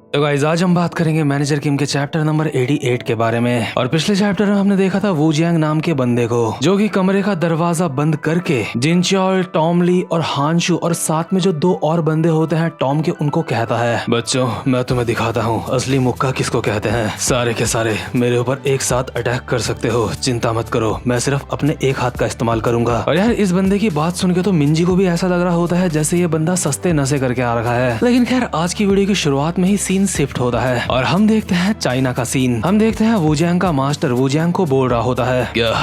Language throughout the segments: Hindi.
तो गाइस आज हम बात करेंगे मैनेजर किम के चैप्टर नंबर 88 के बारे में। और पिछले चैप्टर में हमने देखा था वू जियांग नाम के बंदे को जो कि कमरे का दरवाजा बंद करके जिनचॉल, टॉम ली और हानशु और साथ में जो दो और बंदे होते हैं टॉम के, उनको कहता है, बच्चों मैं तुम्हें दिखाता हूँ असली मुक्का किसको कहते हैं। सारे के सारे मेरे ऊपर एक साथ अटैक कर सकते हो, चिंता मत करो, मैं सिर्फ अपने एक हाथ का इस्तेमाल करूंगा। और यार इस बंदे की बात सुन के तो मिंजी को भी ऐसा लग रहा होता है जैसे ये बंदा सस्ते नशे करके आ रखा है। लेकिन खैर आज की वीडियो की शुरुआत में ही सीन शिफ्ट होता है और हम देखते हैं चाइना का सीन। हम देखते हैं वू जियांग का मास्टर वू जियांग को बोल रहा होता है, क्या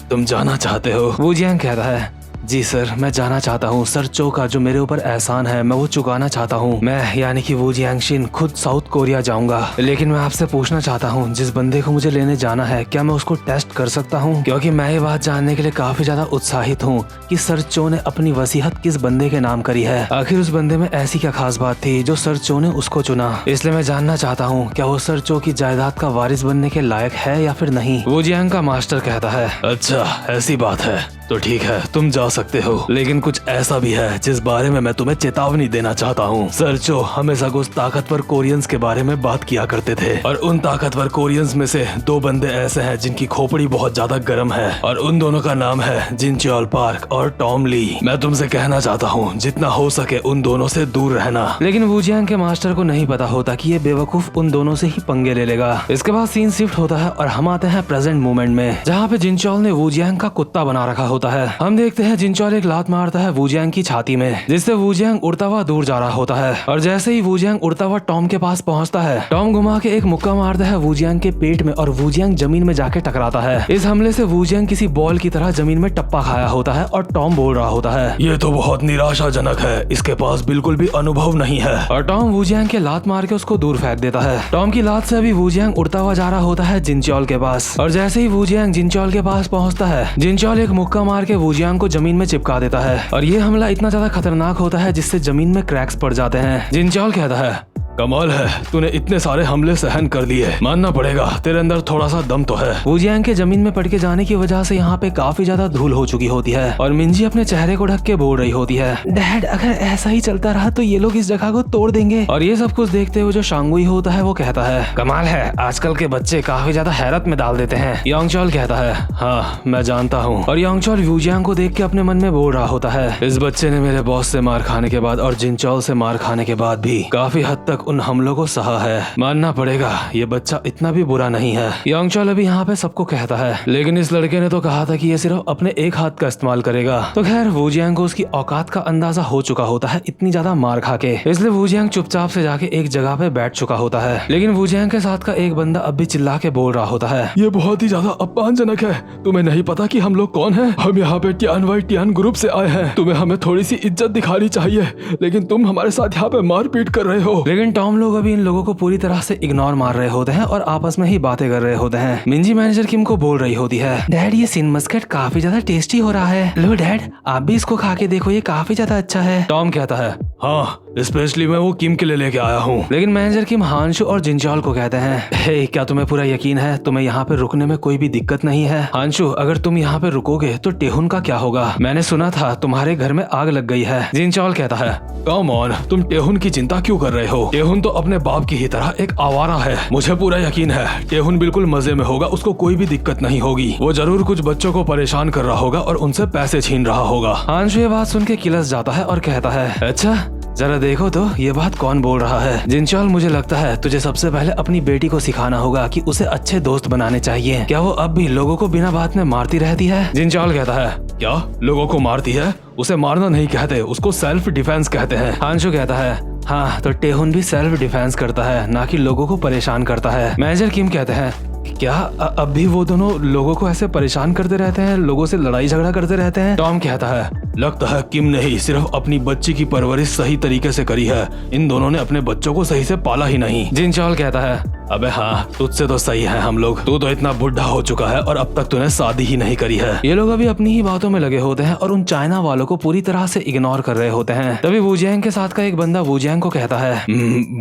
तुम जाना चाहते हो? वू जियांग कहता है, जी सर मैं जाना चाहता हूँ। सर चो का जो मेरे ऊपर एहसान है मैं वो चुकाना चाहता हूँ। मैं यानी कि वू जियांगशिन खुद साउथ कोरिया जाऊंगा। लेकिन मैं आपसे पूछना चाहता हूँ जिस बंदे को मुझे लेने जाना है क्या मैं उसको टेस्ट कर सकता हूँ? क्योंकि मैं ये बात जानने के लिए काफी ज्यादा उत्साहित हूँ कि सर चो ने अपनी वसीयत किस बंदे के नाम करी है। आखिर उस बंदे में ऐसी क्या खास बात थी जो सर चो ने उसको चुना? इसलिए मैं जानना चाहता हूँ क्या वो सर चो की जायदाद का वारिस बनने के लायक है या फिर नहीं। वू जियांग का मास्टर कहता है, अच्छा ऐसी बात है तो ठीक है तुम जा सकते हो, लेकिन कुछ ऐसा भी है जिस बारे में मैं तुम्हें चेतावनी देना चाहता हूँ। सर चो हमेशा कुछ ताकतवर कोरियंस के बारे में बात किया करते थे और उन ताकतवर कोरियंस में से दो बंदे ऐसे हैं जिनकी खोपड़ी बहुत ज्यादा गर्म है और उन दोनों का नाम है जिनचॉल पार्क और टॉम ली। मैं तुमसे कहना चाहता हूँ जितना हो सके उन दोनों से दूर रहना। लेकिन वू जियांग के मास्टर को नहीं पता होता कि ये बेवकूफ उन दोनों से ही पंगे ले लेगा। इसके बाद सीन शिफ्ट होता है और हम आते हैं प्रेजेंट मोमेंट में जहाँ पे जिनचॉल ने वू जियांग का कुत्ता बना रखा होता है। हम देखते हैं जिनचॉल एक लात मारता है वू जियांग की छाती में जिससे वू जियांग उड़ता हुआ दूर जा रहा होता है। और जैसे ही वू जियांग उड़ता हुआ टॉम के पास पहुंचता है टॉम घुमा के एक मुक्का मारता है वू जियांग के पेट में और वू जियांग जमीन में जाके टकराता है। इस हमले से वू जियांग किसी बॉल की तरह जमीन में टप्पा खाया होता है और टॉम बोल रहा होता है, ये तो बहुत निराशाजनक है, इसके पास बिल्कुल भी अनुभव नहीं है। और टॉम वू जियांग के लात मार के उसको दूर फेंक देता है। टॉम की लात से अभी वू जियांग उड़ता हुआ जा रहा होता है जिनचॉल के पास और जैसे ही वू जियांग जिनचॉल के पास पहुंचता है जिनचॉल एक मुक्का मार के वू जियांग को जमीन में चिपका देता है और ये हमला इतना ज्यादा खतरनाक होता है जिससे जमीन में क्रैक्स पड़ जाते हैं। जिनचॉल कहता है, कमाल है तूने इतने सारे हमले सहन कर लिए, मानना पड़ेगा तेरे अंदर थोड़ा सा दम तो है। वू जियांग के जमीन में पड़ के जाने की वजह से यहाँ पे काफी ज्यादा धूल हो चुकी होती है और मिंजी अपने चेहरे को ढक के बोल रही होती है, डैड अगर ऐसा ही चलता रहा तो ये लोग इस जगह को तोड़ देंगे। और ये सब कुछ देखते हुए जो शांगुई होता है वो कहता है, कमाल है आजकल के बच्चे काफी ज्यादा हैरत में डाल देते हैं। यांगचॉल कहता है, हाँ मैं जानता हूँ। और यांगचॉल वू जियांग को देख के अपने मन में बोल रहा होता है, इस बच्चे ने मेरे बॉस से मार खाने के बाद और जिनचॉल से मार खाने के बाद भी काफी हद तक उन हमलों को सहा है, मानना पड़ेगा ये बच्चा इतना भी बुरा नहीं है। यांगचॉल अभी यहाँ पे सबको कहता है, लेकिन इस लड़के ने तो कहा था कि ये सिर्फ अपने एक हाथ का इस्तेमाल करेगा। तो खैर वू जियांग को उसकी औकात का अंदाजा हो चुका होता है इतनी ज्यादा मार खा के, इसलिए वू जियांग चुपचाप से जाके एक जगह पे बैठ चुका होता है। लेकिन वू जियांग के साथ का एक बंदा अब भी चिल्ला के बोल रहा होता है, ये बहुत ही ज्यादा अपमानजनक है, तुम्हें नहीं पता कि हम लोग कौन है? हम यहाँ पे टियान वाई टियान ग्रुप से आए हैं, तुम्हें हमें थोड़ी सी इज्जत दिखानी चाहिए, लेकिन तुम हमारे साथ यहाँ पे मारपीट कर रहे हो। लेकिन टॉम लोग अभी इन लोगों को पूरी तरह से इग्नोर मार रहे होते हैं और आपस में ही बातें कर रहे होते हैं। मिंजी मैनेजर किम को बोल रही होती है, डैड ये सिन मस्कट काफी ज्यादा टेस्टी हो रहा है, लो डैड आप भी इसको खा के देखो ये काफी ज्यादा अच्छा है। टॉम कहता है, हाँ स्पेशली मैं वो किम के लिए लेके आया हूँ। लेकिन मैनेजर किम हानशु और जिनचॉल को कहते हैं, हे क्या तुम्हें पूरा यकीन है तुम्हें यहाँ पे रुकने में कोई भी दिक्कत नहीं है? हानशु अगर तुम यहाँ पे रुकोगे तो टेहुन का क्या होगा? मैंने सुना था तुम्हारे घर में आग लग गई है। जिनचॉल कहता है, कम ऑन तुम टेहुन की चिंता क्यों कर रहे हो? टेहुन तो अपने बाप की ही तरह एक आवारा है, मुझे पूरा यकीन है टेहुन बिल्कुल मजे में होगा, उसको कोई भी दिक्कत नहीं होगी, वो जरूर कुछ बच्चों को परेशान कर रहा होगा और उनसे पैसे छीन रहा होगा। हानशु ये बात सुन के किलस जाता है और कहता है, अच्छा जरा देखो तो ये बात कौन बोल रहा है? जिनचॉल मुझे लगता है तुझे सबसे पहले अपनी बेटी को सिखाना होगा कि उसे अच्छे दोस्त बनाने चाहिए, क्या वो अब भी लोगों को बिना बात में मारती रहती है? जिनचॉल कहता है, क्या लोगों को मारती है? उसे मारना नहीं कहते, उसको सेल्फ डिफेंस कहते हैं। हानशु कहता है, हाँ तो टेहुन भी सेल्फ डिफेंस करता है ना कि लोगों को परेशान करता है। मैनेजर किम कहते हैं, क्या अब भी वो दोनों लोगों को ऐसे परेशान करते रहते हैं, लोगों से लड़ाई झगड़ा करते रहते हैं? टॉम कहता है, लगता है किम ने ही सिर्फ अपनी बच्ची की परवरिश सही तरीके से करी है, इन दोनों ने अपने बच्चों को सही से पाला ही नहीं। जिनचॉल कहता है, अबे हाँ, तुझसे तो सही है हम लोग। तू तो इतना बुढ़ा हो चुका है और अब तक तूने शादी ही नहीं करी है। ये लोग अभी अपनी ही बातों में लगे होते हैं और उन चाइना वालों को पूरी तरह से इग्नोर कर रहे होते हैं। तभी वू जियांग के साथ का एक बंदा वू जियांग को कहता है,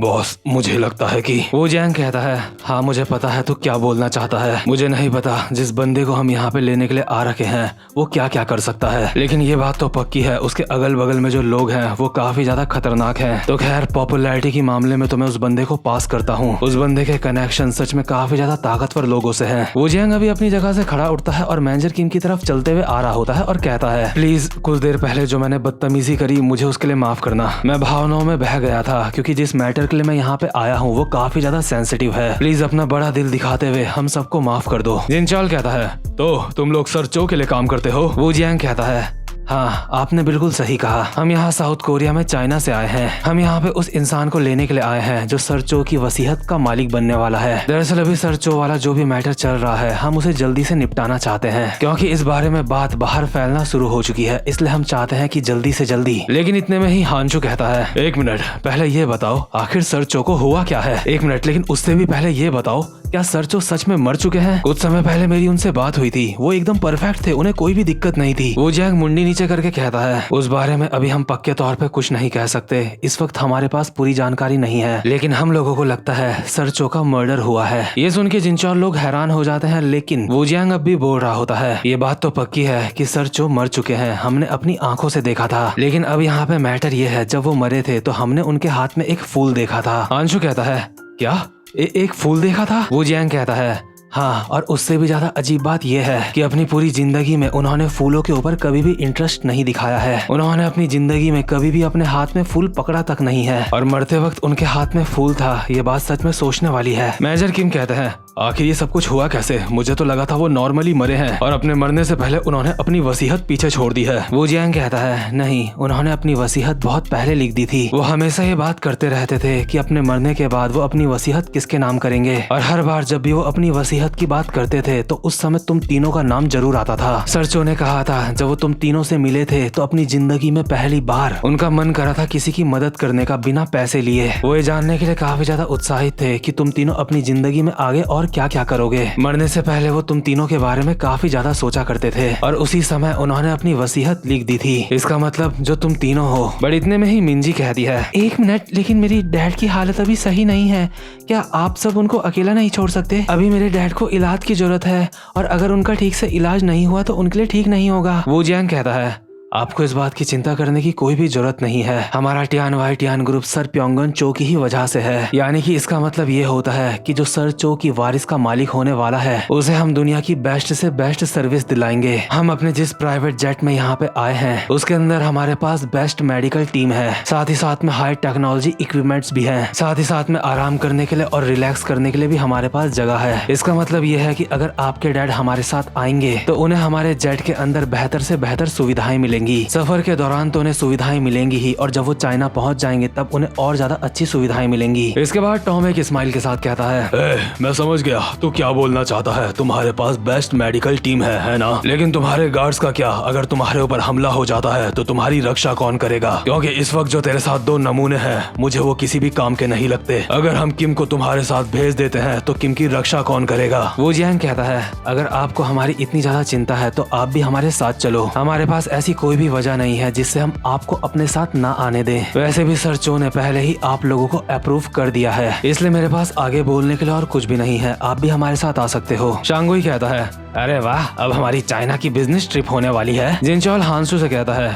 बॉस मुझे लगता है कि। वू जियांग कहता है, हाँ मुझे पता है तू क्या बोलना चाहता है। मुझे नहीं पता जिस बंदे को हम यहाँ पे लेने के लिए आ रखे हैं वो क्या क्या कर सकता है, लेकिन ये बात तो पक्की है उसके अगल बगल में जो लोग हैं वो काफी ज्यादा खतरनाक हैं। तो खैर पॉपुलैरिटी के मामले में तो मैं उस बंदे को पास करता हूँ। उस बंदे के कनेक्शन सच में काफी ज्यादा ताकतवर लोगों से हैं। वू जियांग अभी अपनी जगह से खड़ा उठता है और मैनेजर किम की तरफ चलते हुए आ रहा होता है और कहता है, प्लीज कुछ देर पहले जो मैंने बदतमीजी करी मुझे उसके लिए माफ करना। मैं भावनाओं में बह गया था क्योंकि जिस मैटर के लिए मैं यहाँ पे आया हूँ वो काफी ज्यादा सेंसिटिव है। प्लीज अपना बड़ा दिल दिखाते हुए हम सबको माफ कर दो। जिनचॉल कहता है, तो तुम लोग सर चो के लिए काम करते हो? वू जियांग कहता है, हाँ आपने बिल्कुल सही कहा। हम यहाँ साउथ कोरिया में चाइना से आए हैं। हम यहाँ पे उस इंसान को लेने के लिए आए हैं जो सर चो की वसीयत का मालिक बनने वाला है। दरअसल अभी सर चो वाला जो भी मैटर चल रहा है हम उसे जल्दी से निपटाना चाहते हैं क्योंकि इस बारे में बात बाहर फैलना शुरू हो चुकी है, इसलिए हम चाहते हैं कि जल्दी से जल्दी। लेकिन इतने में ही हांचू कहता है, एक मिनट पहले ये बताओ आखिर सर चो को हुआ क्या है? एक मिनट, लेकिन उससे भी पहले ये बताओ क्या सर चो सच में मर चुके हैं? कुछ समय पहले मेरी उनसे बात हुई थी, वो एकदम परफेक्ट थे, उन्हें कोई भी दिक्कत नहीं थी। वो जियांग मुंडी नीचे करके कहता है, उस बारे में अभी हम पक्के तौर पे कुछ नहीं कह सकते, इस वक्त हमारे पास पूरी जानकारी नहीं है, लेकिन हम लोगों को लगता है सर चो का मर्डर हुआ है। ये सुन के जिनचॉल लोग हैरान हो जाते हैं, लेकिन वो जियांग अब भी बोल रहा होता है, ये बात तो पक्की है कि सर चो मर चुके हैं, हमने अपनी आंखों से देखा था। लेकिन अब यहाँ पे मैटर ये है, जब वो मरे थे तो हमने उनके हाथ में एक फूल देखा था। आंशु कहता है, क्या एक फूल देखा था? वो जियांग कहता है, हाँ, और उससे भी ज्यादा अजीब बात यह है कि अपनी पूरी जिंदगी में उन्होंने फूलों के ऊपर कभी भी इंटरेस्ट नहीं दिखाया है। उन्होंने अपनी जिंदगी में कभी भी अपने हाथ में फूल पकड़ा तक नहीं है और मरते वक्त उनके हाथ में फूल था। ये बात सच में सोचने वाली है। मैनेजर किम कहते हैं, आखिर ये सब कुछ हुआ कैसे? मुझे तो लगा था वो नॉर्मली मरे हैं और अपने मरने से पहले उन्होंने अपनी वसीयत पीछे छोड़ दी है। वो जियांग कहता है, नहीं, उन्होंने अपनी वसीयत बहुत पहले लिख दी थी। वो हमेशा ये बात करते रहते थे कि अपने मरने के बाद वो अपनी वसीयत किसके नाम करेंगे, और हर बार जब भी वो अपनी वसीयत की बात करते थे तो उस समय तुम तीनों का नाम जरूर आता था। सर चो ने कहा था जब वो तुम तीनों से मिले थे तो अपनी जिंदगी में पहली बार उनका मन करा था किसी की मदद करने का बिना पैसे लिए। वो ये जानने के लिए काफी ज्यादा उत्साहित थे कि तुम तीनों अपनी जिंदगी में आगे और क्या क्या करोगे। मरने से पहले वो तुम तीनों के बारे में काफी ज्यादा सोचा करते थे और उसी समय उन्होंने अपनी वसीयत लिख दी थी। इसका मतलब जो तुम तीनों हो। बट इतने में ही मिंजी कहती है, एक मिनट, लेकिन मेरी डैड की हालत अभी सही नहीं है, क्या आप सब उनको अकेला नहीं छोड़ सकते? अभी मेरे डैड को इलाज की जरूरत है और अगर उनका ठीक से इलाज नहीं हुआ तो उनके लिए ठीक नहीं होगा। वो जियांग कहता है, आपको इस बात की चिंता करने की कोई भी जरूरत नहीं है। हमारा टियान ग्रुप सर प्योंगन चो की ही वजह से है। यानी कि इसका मतलब ये होता है कि जो सर चो की वारिस का मालिक होने वाला है उसे हम दुनिया की बेस्ट से बेस्ट सर्विस दिलाएंगे। हम अपने जिस प्राइवेट जेट में यहाँ पे आए हैं उसके अंदर हमारे पास बेस्ट मेडिकल टीम है, साथ ही साथ में हाई टेक्नोलॉजी इक्विपमेंट्स भी है, साथ ही साथ में आराम करने के लिए और रिलैक्स करने के लिए भी हमारे पास जगह है। इसका मतलब ये है कि अगर आपके डैड हमारे साथ आएंगे तो उन्हें हमारे जेट के अंदर बेहतर से बेहतर सुविधाएं मिलेंगी। सफर के दौरान तो उन्हें सुविधाएं मिलेंगी ही और जब वो चाइना पहुंच जाएंगे तब उन्हें और ज्यादा अच्छी सुविधाएं मिलेंगी। इसके बाद टॉम एक स्माइल के साथ कहता है, मैं समझ गया तू क्या बोलना चाहता है। तुम्हारे पास बेस्ट मेडिकल टीम है ना? लेकिन तुम्हारे गार्ड्स का क्या? अगर तुम्हारे ऊपर हमला हो जाता है तो तुम्हारी रक्षा कौन करेगा? क्योंकि इस वक्त जो तेरे साथ 2 नमूने हैं मुझे वो किसी भी काम के नहीं लगते। अगर हम किम को तुम्हारे साथ भेज देते हैं तो किम की रक्षा कौन करेगा? वो जियांग कहता है, अगर आपको हमारी इतनी ज्यादा चिंता है तो आप भी हमारे साथ चलो। हमारे पास ऐसी कोई भी वजह नहीं है जिससे हम आपको अपने साथ ना आने दें। वैसे भी सर चो ने पहले ही आप लोगों को अप्रूव कर दिया है, इसलिए मेरे पास आगे बोलने के लिए और कुछ भी नहीं है। आप भी हमारे साथ आ सकते हो। शांगुई कहता है, अरे वाह, अब हमारी चाइना की बिजनेस ट्रिप होने वाली है। जिनचॉल हांसू से कहता है,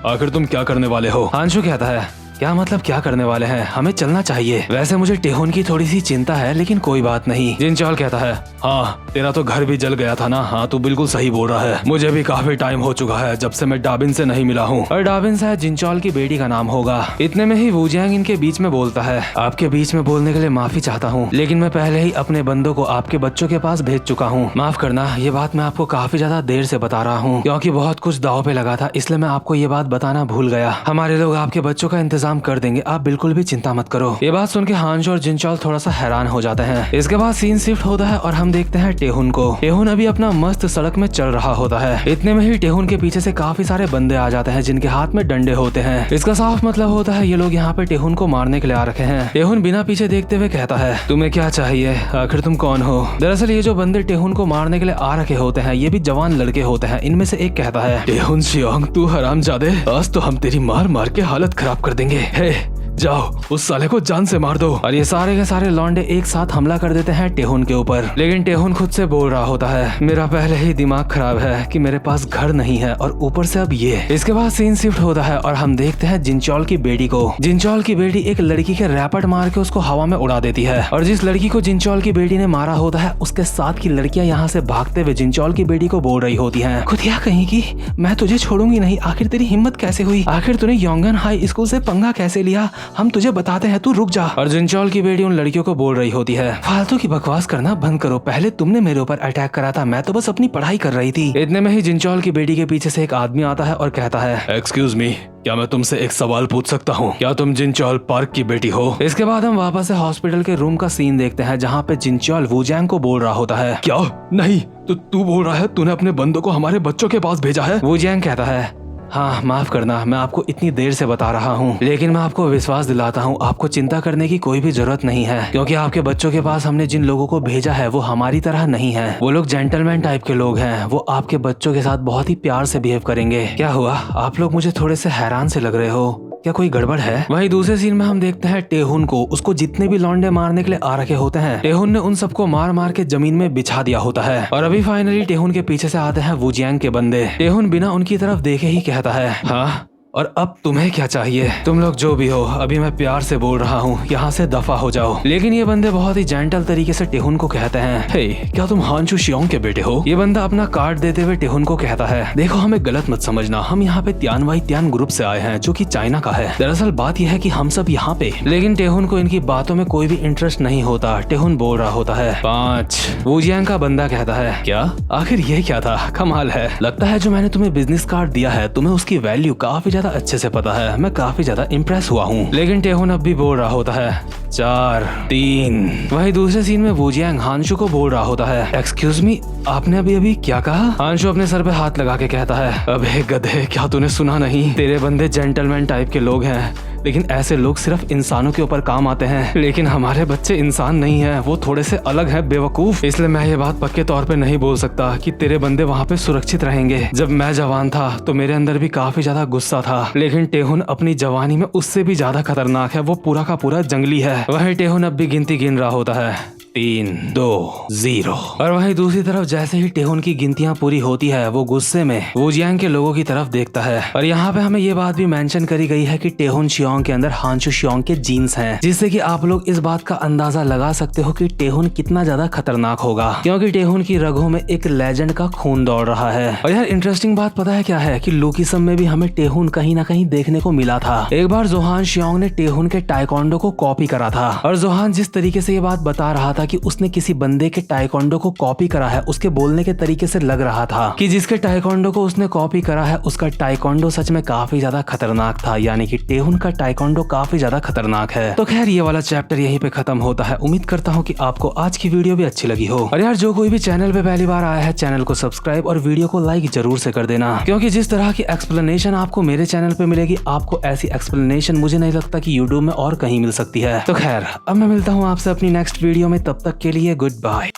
आखिर तुम क्या करने वाले हो? हांसू कहता है, क्या मतलब क्या करने वाले हैं? हमें चलना चाहिए। वैसे मुझे टेहोन की थोड़ी सी चिंता है लेकिन कोई बात नहीं। जिनचॉल कहता है, हाँ, तेरा तो घर भी जल गया था ना? हाँ, तू बिल्कुल सही बोल रहा है। मुझे भी काफी टाइम हो चुका है जब से मैं डाबिन से नहीं मिला हूँ। और डाबिन शायद जिनचॉल की बेटी का नाम होगा। इतने में ही वू जियांग इनके बीच में बोलता है, आपके बीच में बोलने के लिए माफी चाहता हूँ, लेकिन मैं पहले ही अपने बंदों को आपके बच्चों के पास भेज चुका हूँ। माफ करना, ये बात मैं आपको काफी ज्यादा देर से बता रहा हूँ क्योंकि बहुत कुछ दाव पे लगा था, इसलिए मैं आपको ये बात बताना भूल गया। हमारे लोग आपके बच्चों का इंतजाम इंतजाम कर देंगे, आप बिल्कुल भी चिंता मत करो। ये बात सुन के हांशू और जिनचॉल थोड़ा सा हैरान हो जाते हैं। इसके बाद सीन शिफ्ट होता है और हम देखते हैं टेहुन को। टेहुन अभी अपना मस्त सड़क में चल रहा होता है। इतने में ही टेहुन के पीछे से काफी सारे बंदे आ जाते हैं जिनके हाथ में डंडे होते हैं। इसका साफ मतलब होता है ये लोग यहाँ पे टेहुन को मारने के लिए आ रखे हैं। टेहुन बिना पीछे देखते हुए कहता है, तुम्हें क्या चाहिए, आखिर तुम कौन हो? दरअसल ये जो बंदे टेहुन को मारने के लिए आ रखे होते हैं ये भी जवान लड़के होते हैं। इनमें से एक कहता है, टेहुन शियोंग तू हरामजादे, आज तो हम तेरी मार मार के हालत खराब कर देंगे। हे जाओ उस साले को जान से मार दो। और ये सारे के सारे लौंडे एक साथ हमला कर देते हैं टेहुन के ऊपर। लेकिन टेहुन खुद से बोल रहा होता है, मेरा पहले ही दिमाग खराब है कि मेरे पास घर नहीं है और ऊपर से अब ये। इसके बाद सीन शिफ्ट होता है और हम देखते हैं जिनचॉल की बेटी को। जिनचॉल की बेटी एक लड़की के रैपट मार के उसको हवा में उड़ा देती है और जिस लड़की को जिनचॉल की बेटी ने मारा होता है उसके साथ की लड़कियां यहाँ से भागते हुए जिनचॉल की बेटी को बोल रही होती है, खुदिया कहीं की, मैं तुझे छोड़ूंगी नहीं, आखिर तेरी हिम्मत कैसे हुई, आखिर तूने योंगन हाई स्कूल से पंगा कैसे लिया, हम तुझे बताते हैं, तू रुक जा। और जिनचॉल की बेटी उन लड़कियों को बोल रही होती है, फालतू की बकवास करना बंद करो, पहले तुमने मेरे ऊपर अटैक करा था, मैं तो बस अपनी पढ़ाई कर रही थी। इतने में ही जिनचॉल की बेटी के पीछे से एक आदमी आता है और कहता है, एक्सक्यूज मी, क्या मैं तुमसे एक सवाल पूछ सकता हूँ? क्या तुम जिनचॉल पार्क की बेटी हो? इसके बाद हम वापस से हॉस्पिटल के रूम का सीन देखते हैं जहाँ पे जिनचॉल वूजैंग को बोल रहा होता है, क्या नहीं तो तू बोल रहा है तूने अपने बंदों को हमारे बच्चों के पास भेजा है? वूजैंग कहता है, हाँ माफ करना, मैं आपको इतनी देर से बता रहा हूँ, लेकिन मैं आपको विश्वास दिलाता हूँ आपको चिंता करने की कोई भी जरूरत नहीं है, क्योंकि आपके बच्चों के पास हमने जिन लोगों को भेजा है वो हमारी तरह नहीं है। वो लोग जेंटलमैन टाइप के लोग हैं, वो आपके बच्चों के साथ बहुत ही प्यार से बिहेव करेंगे। क्या हुआ, आप लोग मुझे थोड़े से हैरान से लग रहे हो, क्या कोई गड़बड़ है? वहीं दूसरे सीन में हम देखते हैं टेहुन को, उसको जितने भी लौंडे मारने के लिए आ रखे होते हैं टेहुन ने उन सबको मार मार के जमीन में बिछा दिया होता है। और अभी फाइनली टेहुन के पीछे से आते हैं वूजियांग के बंदे। टेहुन बिना उनकी तरफ देखे ही कहता है, हाँ और अब तुम्हें क्या चाहिए? तुम लोग जो भी हो, अभी मैं प्यार से बोल रहा हूँ, यहाँ से दफा हो जाओ। लेकिन ये बंदे बहुत ही जेंटल तरीके से टेहुन को कहते हैं, हे क्या तुम हांशू शियोंग के बेटे हो? ये बंदा अपना कार्ड देते हुए टेहुन को कहता है, देखो हमें गलत मत समझना, हम यहाँ पे त्यानवाई त्यान ग्रुप से आए हैं जो कि चाइना का है। दरअसल बात यह है कि हम सब यहाँ पे। लेकिन टेहुन को इनकी बातों में कोई भी इंटरेस्ट नहीं होता। टेहुन बोल रहा होता है, 5। वूजियांग का बंदा कहता है, क्या आखिर ये क्या था, कमाल है, लगता है जो मैंने तुम्हें बिजनेस कार्ड दिया है तुम्हें उसकी वैल्यू काफी ज्यादा अच्छे से पता है, मैं काफी ज्यादा इम्प्रेस हुआ हूँ। लेकिन टेहुन अब भी बोल रहा होता है, 4, 3। वही दूसरे सीन में वूजियांग हांशू को बोल रहा होता है, एक्सक्यूज मी, आपने अभी क्या कहा? हांशू अपने सर पे हाथ लगा के कहता है, अबे गधे, क्या तूने सुना नहीं? तेरे बंदे जेंटलमैन टाइप के लोग हैं, लेकिन ऐसे लोग सिर्फ इंसानों के ऊपर काम आते हैं, लेकिन हमारे बच्चे इंसान नहीं है, वो थोड़े से अलग है बेवकूफ। इसलिए मैं ये बात पक्के तौर पे नहीं बोल सकता कि तेरे बंदे वहाँ पे सुरक्षित रहेंगे। जब मैं जवान था तो मेरे अंदर भी काफी ज्यादा गुस्सा था, लेकिन टेहुन अपनी जवानी में उससे भी ज्यादा खतरनाक है, वो पूरा का पूरा जंगली है। वही टेहुन अब भी गिनती गिन रहा होता है, 3, 2, 0। और वहीं दूसरी तरफ जैसे ही टेहुन की गिनतियां पूरी होती है वो गुस्से में वूजियांग के लोगों की तरफ देखता है। और यहाँ पे हमें ये बात भी मेंशन करी गई है कि टेहुन शियोंग के अंदर हांशू शियोंग के जीन्स हैं, जिससे कि आप लोग इस बात का अंदाजा लगा सकते हो कि टेहुन कितना ज्यादा खतरनाक होगा, क्योंकि टेहुन की रगों में एक लेजेंड का खून दौड़ रहा है। और यार इंटरेस्टिंग बात पता है क्या है कि लूकीसम में भी हमें टेहुन कहीं ना कहीं देखने को मिला था। एक बार जोहान शियोंग ने टेहुन के टाइकोंडो को कॉपी करा था और जोहान जिस तरीके से ये बात बता रहा था कि उसने किसी बंदे के टाइकोंडो को कॉपी करा है, उसके बोलने के तरीके से लग रहा था कि जिसके टाइकोंडो को उसने कॉपी करा है उसका टाइकोंडो सच में काफी ज्यादा खतरनाक था, यानी कि टेहुन का टाइकोंडो काफी ज्यादा खतरनाक है। तो खैर ये वाला चैप्टर यहीं पे खत्म होता है। उम्मीद करता हूँ कि आपको आज की वीडियो भी अच्छी लगी हो। और यार जो कोई भी चैनल पे पहली बार आया है चैनल को सब्सक्राइब और वीडियो को लाइक जरूर से कर देना, क्योंकि जिस तरह की एक्सप्लेनेशन आपको मेरे चैनल पे मिलेगी आपको ऐसी एक्सप्लेनेशन मुझे नहीं लगता कि यूट्यूब में और कहीं मिल सकती है। तो खैर अब मैं मिलता हूँ आपसे अपनी नेक्स्ट वीडियो में, तब तक के लिए गुड बाय।